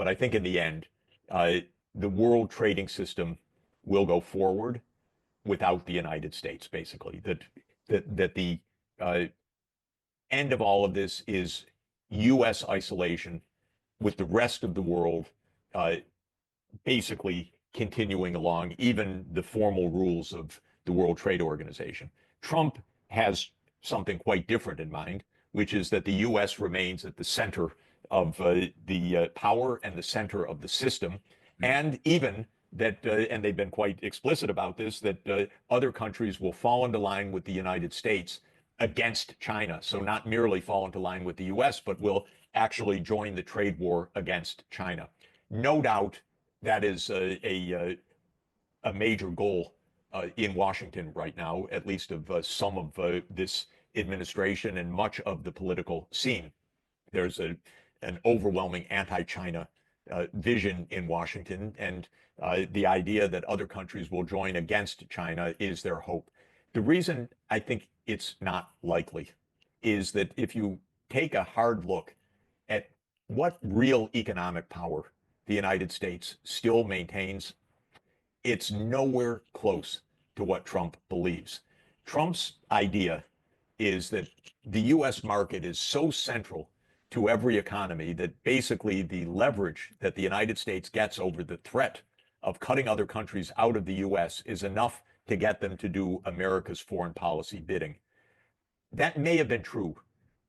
But I think in the end, uh, the world trading system will go forward without the United States, basically. That the uh, end of all of this is U.S. isolation with the rest of the world uh, basically continuing along even the formal rules of the World Trade Organization. Trump has something quite different in mind, which is that the U.S. remains at the center of the power and the center of the system, and even that, and they've been quite explicit about this, that other countries will fall into line with the United States against China. So not merely fall into line with the U.S., but will actually join the trade war against China. No doubt that is a major goal in Washington right now, at least of some of this administration and much of the political scene. There's an overwhelming anti-China vision in Washington, and the idea that other countries will join against China is their hope. The reason I think it's not likely is that if you take a hard look at what real economic power the United States still maintains, it's nowhere close to what Trump believes. Trump's idea is that the US market is so central to every economy that basically the leverage that the United States gets over the threat of cutting other countries out of the US is enough to get them to do America's foreign policy bidding. That may have been true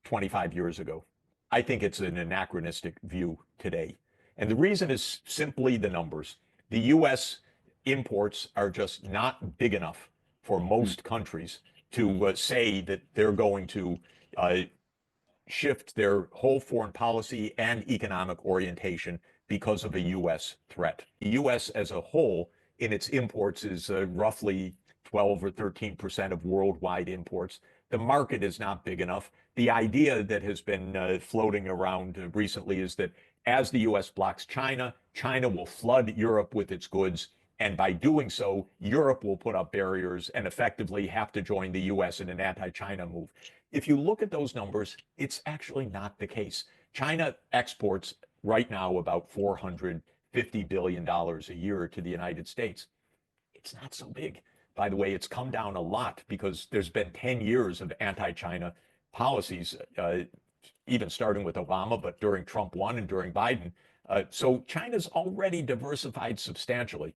25 years ago. I think it's an anachronistic view today. And the reason is simply the numbers. The US imports are just not big enough for most countries to say that they're going to uh, shift their whole foreign policy and economic orientation because of a U.S. threat. The U.S. as a whole in its imports is roughly 12 or 13% of worldwide imports. The market is not big enough. The idea that has been floating around recently is that as the U.S. blocks China, China will flood Europe with its goods. And by doing so, Europe will put up barriers and effectively have to join the US in an anti-China move. If you look at those numbers, it's actually not the case. China exports right now about $450 billion a year to the United States. It's not so big. By the way, it's come down a lot because there's been 10 years of anti-China policies, even starting with Obama, but during Trump 1 and during Biden. So China's already diversified substantially.